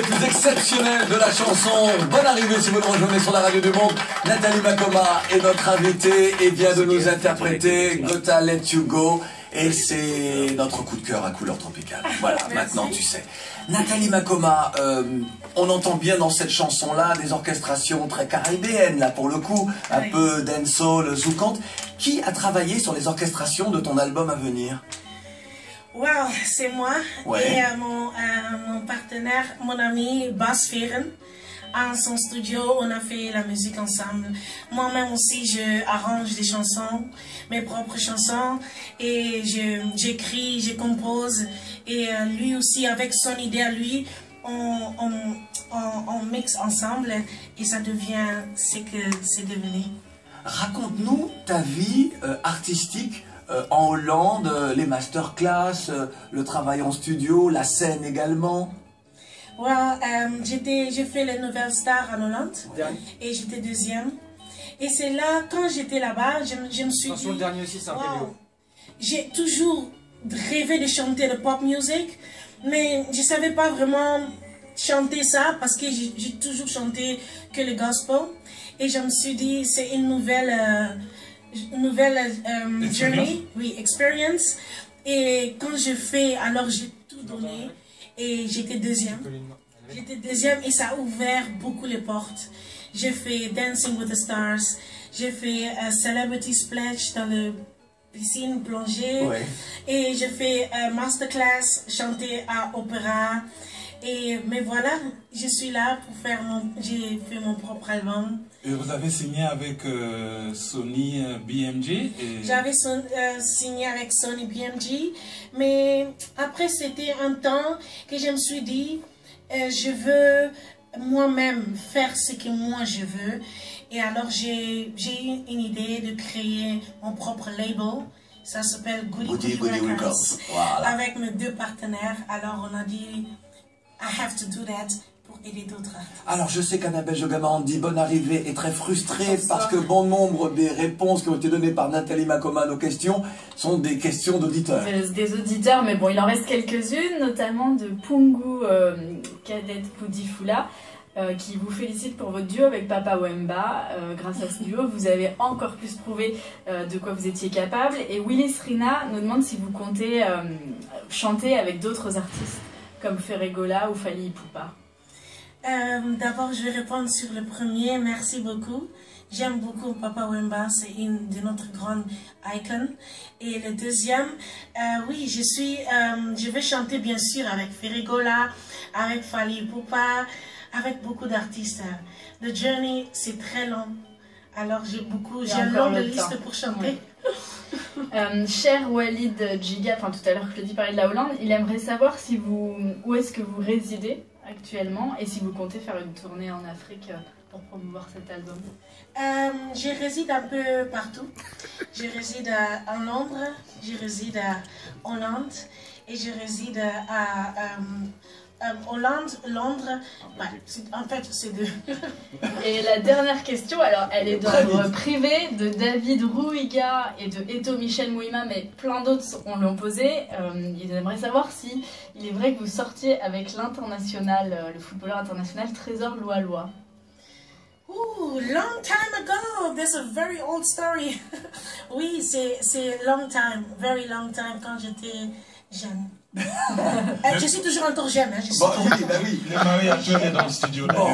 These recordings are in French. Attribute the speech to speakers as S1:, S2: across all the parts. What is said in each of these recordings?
S1: les plus exceptionnels de la chanson. Bonne arrivée si vous nous rejoignez sur la radio du monde. Nathalie Makoma est notre invitée et vient de nous interpréter Gotta Let You Go. Et c'est notre coup de cœur à couleur tropicale. Voilà, maintenant tu sais. Nathalie Makoma, on entend bien dans cette chanson-là des orchestrations très caribéennes, là pour le coup, un peu dancehall, zoukante. Qui a travaillé sur les orchestrations de ton album à venir?
S2: Wow, c'est moi et mon partenaire, mon ami Bas Feren. En son studio, on a fait la musique ensemble. Moi-même aussi, je arrange des chansons, mes propres chansons, et j'écris, je compose. Et lui aussi, avec son idée à lui, on mixe ensemble et ça devient ce que c'est devenu.
S1: Raconte-nous ta vie artistique en Hollande, les masterclass, le travail en studio, la scène également.
S2: Well, j'ai fait les Nouvelles Stars en Hollande et j'étais deuxième. Et c'est là, quand j'étais là-bas, je me suis dit...
S3: le dernier aussi, c'est un wow,
S2: j'ai toujours rêvé de chanter de pop music, mais je ne savais pas vraiment chanter ça parce que j'ai toujours chanté que le gospel. Et je me suis dit, c'est une nouvelle journey, oui, experience. Et quand je fais, alors j'ai tout donné. Et j'étais deuxième. J'étais deuxième et ça a ouvert beaucoup les portes. J'ai fait Dancing with the Stars. J'ai fait Celebrity Splash dans le piscine plongée. Ouais. Et j'ai fait Masterclass, chanter à opéra. Mais voilà, je suis là pour faire j'ai fait mon propre album.
S4: Et vous avez signé avec Sony BMG
S2: J'avais signé avec Sony BMG, mais après c'était un temps que je me suis dit, je veux moi-même faire ce que moi je veux. Et alors j'ai eu une idée de créer mon propre label. Ça s'appelle Goody Records. Voilà. Avec mes deux partenaires. Alors on a dit, I have to do that. Et d'autres.
S1: Alors je sais qu'Annabelle Jogaman dit bonne arrivée est très frustrée parce que bon nombre des réponses qui ont été données par Nathalie Makoma à nos questions sont des questions d'auditeurs.
S5: Des auditeurs, mais bon, il en reste quelques-unes, notamment de Pungu Cadet Poudifula, qui vous félicite pour votre duo avec Papa Wemba. Grâce à ce duo, vous avez encore plus prouvé de quoi vous étiez capable. Et Willis Rina nous demande si vous comptez chanter avec d'autres artistes comme Ferregola ou Fally Ipupa.
S2: D'abord, je vais répondre sur le premier. Merci beaucoup. J'aime beaucoup Papa Wemba, c'est une de notre grande icône. Et le deuxième, oui, je vais chanter bien sûr avec Ferregola, avec Fally Ipupa, avec beaucoup d'artistes. The Journey, c'est très long. Alors j'ai une longue liste pour chanter.
S5: Oui. Cher Walid Giga, enfin tout à l'heure Claudie parlait de la Hollande, il aimerait savoir où est-ce que vous résidez actuellement et si vous comptez faire une tournée en Afrique pour promouvoir cet album.
S2: Je réside un peu partout. Je réside à Londres, je réside à Hollande et je réside à Hollande, Londres. Ouais, en fait, c'est deux.
S5: Et la dernière question, alors elle est d'ordre privé, de David Rouiga et de Eto Michel Mouima, mais plein d'autres l'ont posé. Ils aimeraient savoir si il est vrai que vous sortiez avec l'international, le footballeur international Trésor Loalois.
S2: Ooh, long time ago. That's a very old story. Oui, c'est long time, very long time quand j'étais jeune. Je suis toujours encore jeune. Hein,
S1: oui.
S4: Le mari actuel est dans le studio.
S1: Bon,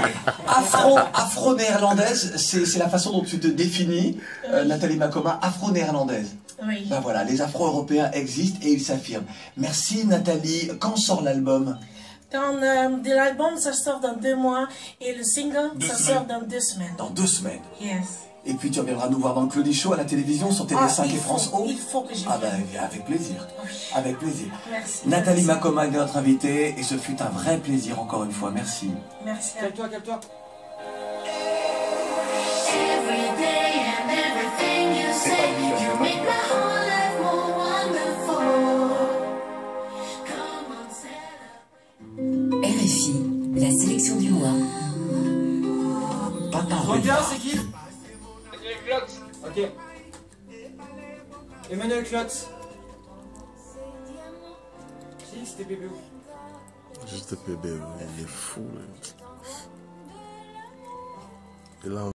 S1: afro-néerlandaise, c'est la façon dont tu te définis, Nathalie Makoma, afro-néerlandaise.
S2: Oui.
S1: Ben voilà, les afro-européens existent et ils s'affirment. Merci Nathalie. Quand sort l'album?
S2: De l'album, ça sort dans 2 mois et le single, sort dans 2 semaines.
S1: Dans 2 semaines.
S2: Yes.
S1: Et puis tu reviendras nous voir dans le Claudie Show à la télévision sur TV5 et France O.
S2: Il faut que j'y vienne.
S1: Ah ben avec plaisir. Oui. Avec plaisir.
S2: Merci.
S1: Nathalie Makoma est notre invitée et ce fut un vrai plaisir encore une fois. Merci.
S2: Merci.
S3: Calme-toi, calme-toi.
S6: RFI, la sélection du mois.
S3: Reviens, c'est qui? Emmanuel Klotz. Ok. Emmanuel Klotz. Si, c'était bébé.
S7: Juste bébé, il est fou. Là. Et là,